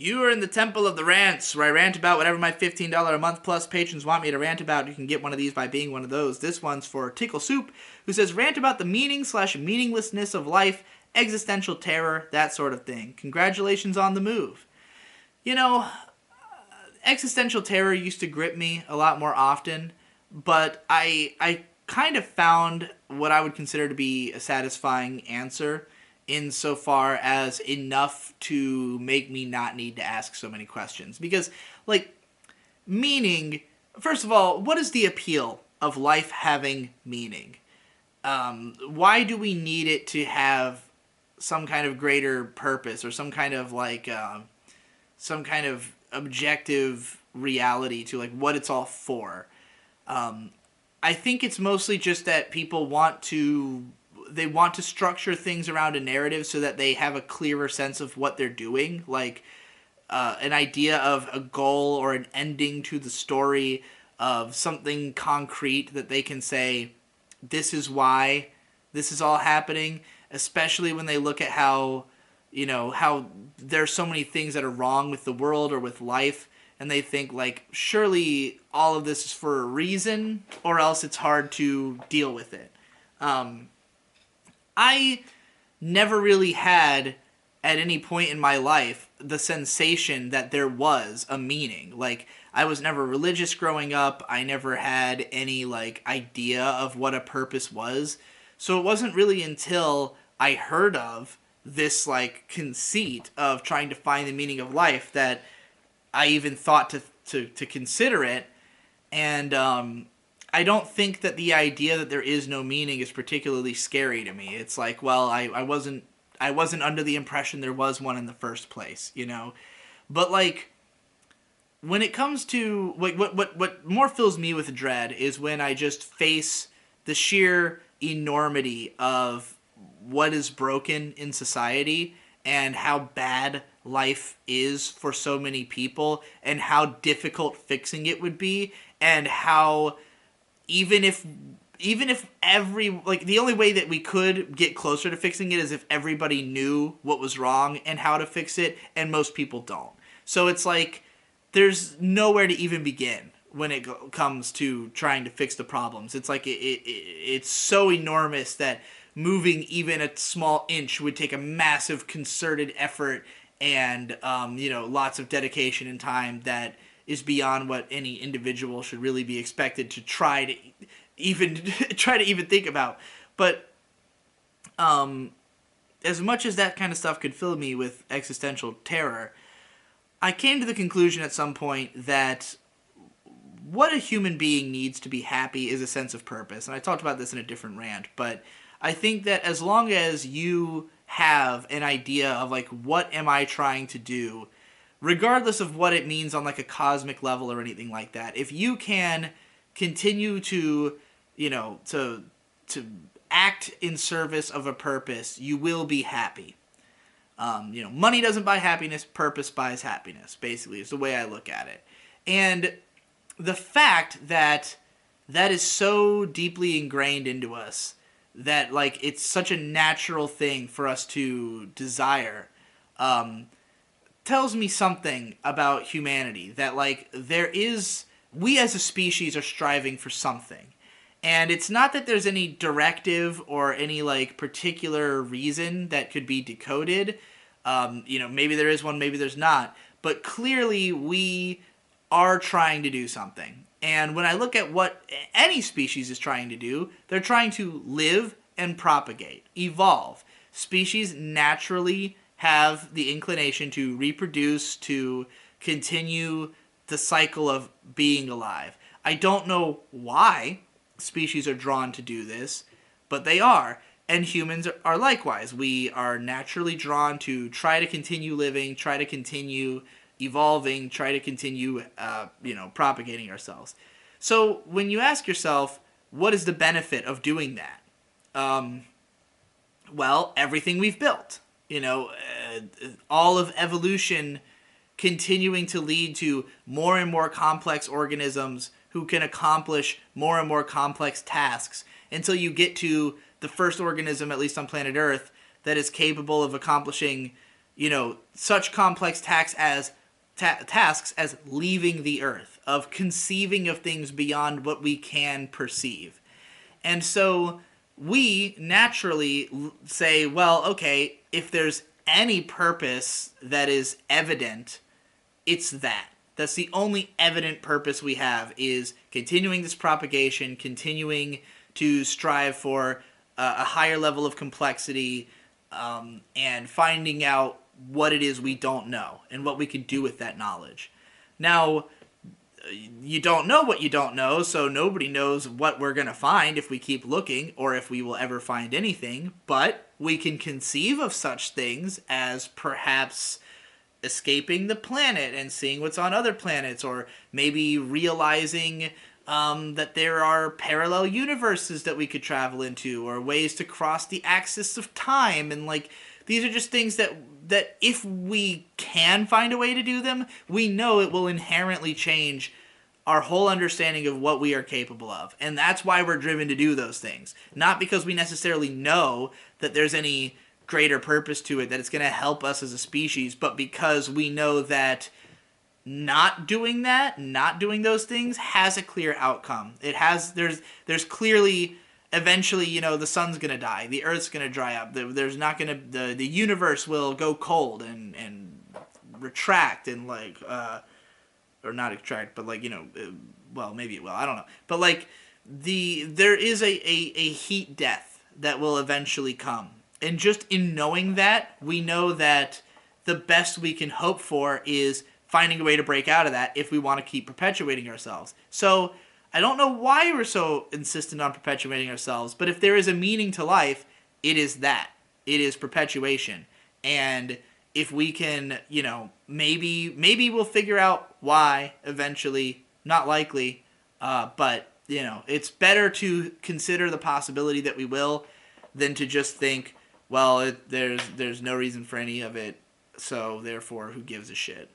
You are in the Temple of the Rants, where I rant about whatever my $15 a month plus patrons want me to rant about. You can get one of these by being one of those. This one's for Tickle Soup, who says, rant about the meaning/meaninglessness of life, existential terror, that sort of thing. Congratulations on the move. You know, existential terror used to grip me a lot more often, but I kind of found what I would consider to be a satisfying answer insofar as enough to make me not need to ask so many questions. Because, like, meaning, first of all, what is the appeal of life having meaning? Why do we need it to have some kind of greater purpose or some kind of, like, some kind of objective reality to, like, what it's all for? I think it's mostly just that people want to structure things around a narrative so that they have a clearer sense of what they're doing, like an idea of a goal or an ending to the story, of something concrete that they can say, this is why this is all happening, especially when they look at how there's so many things that are wrong with the world or with life, and they think, like, surely all of this is for a reason, or else it's hard to deal with it. I never really had, at any point in my life, the sensation that there was a meaning. Like, I was never religious growing up. I never had any, like, idea of what a purpose was. So it wasn't really until I heard of this, like, conceit of trying to find the meaning of life that I even thought to consider it. And I don't think that the idea that there is no meaning is particularly scary to me. It's like, well, I wasn't under the impression there was one in the first place, you know? But, like, when it comes to, like, what more fills me with dread is when I just face the sheer enormity of what is broken in society and how bad life is for so many people and how difficult fixing it would be, and how even if the only way that we could get closer to fixing it is if everybody knew what was wrong and how to fix it, and most people don't. So it's like there's nowhere to even begin when it comes to trying to fix the problems. It's like it's so enormous that moving even a small inch would take a massive concerted effort and lots of dedication and time that is beyond what any individual should really be expected to try to even think about. But as much as that kind of stuff could fill me with existential terror, I came to the conclusion at some point that what a human being needs to be happy is a sense of purpose. And I talked about this in a different rant, but I think that as long as you have an idea of, like, what am I trying to do, regardless of what it means on, like, a cosmic level or anything like that, if you can continue to, to act in service of a purpose, you will be happy. Money doesn't buy happiness, purpose buys happiness, basically, is the way I look at it. And the fact that that is so deeply ingrained into us, that, like, it's such a natural thing for us to desire, tells me something about humanity. That, like, we as a species are striving for something. And it's not that there's any directive or any, like, particular reason that could be decoded. Maybe there is one, maybe there's not. But clearly we are trying to do something. And when I look at what any species is trying to do, they're trying to live and propagate, evolve. Species naturally have the inclination to reproduce, to continue the cycle of being alive. I don't know why species are drawn to do this, but they are. And humans are likewise. We are naturally drawn to try to continue living, try to continue evolving, try to continue, propagating ourselves. So when you ask yourself, what is the benefit of doing that? Well, everything we've built. All of evolution continuing to lead to more and more complex organisms who can accomplish more and more complex tasks until you get to the first organism, at least on planet Earth, that is capable of accomplishing such complex tasks as leaving the earth, of conceiving of things beyond what we can perceive. And so we naturally say, well, okay, if there's any purpose that is evident, it's that. That's the only evident purpose we have, is continuing this propagation, continuing to strive for a higher level of complexity, and finding out what it is we don't know and what we can do with that knowledge. Now, you don't know what you don't know, so nobody knows what we're going to find if we keep looking, or if we will ever find anything, but we can conceive of such things as perhaps escaping the planet and seeing what's on other planets, or maybe realizing that there are parallel universes that we could travel into, or ways to cross the axis of time. And like, these are just things that if we can find a way to do them, we know it will inherently change our whole understanding of what we are capable of. And that's why we're driven to do those things. Not because we necessarily know that there's any greater purpose to it, that it's going to help us as a species, but because we know that not doing those things has a clear outcome. There's clearly, eventually, the sun's gonna die, the earth's gonna dry up, there's not gonna, the universe will go cold and retract, and like, or not retract, but like, well, maybe it will, I don't know, but like, there is a heat death that will eventually come. And just in knowing that, we know that the best we can hope for is finding a way to break out of that if we want to keep perpetuating ourselves. So I don't know why we're so insistent on perpetuating ourselves, but if there is a meaning to life, it is that. It is perpetuation. And if we can, maybe we'll figure out why eventually. Not likely, but, it's better to consider the possibility that we will than to just think, well, there's no reason for any of it, so therefore, who gives a shit?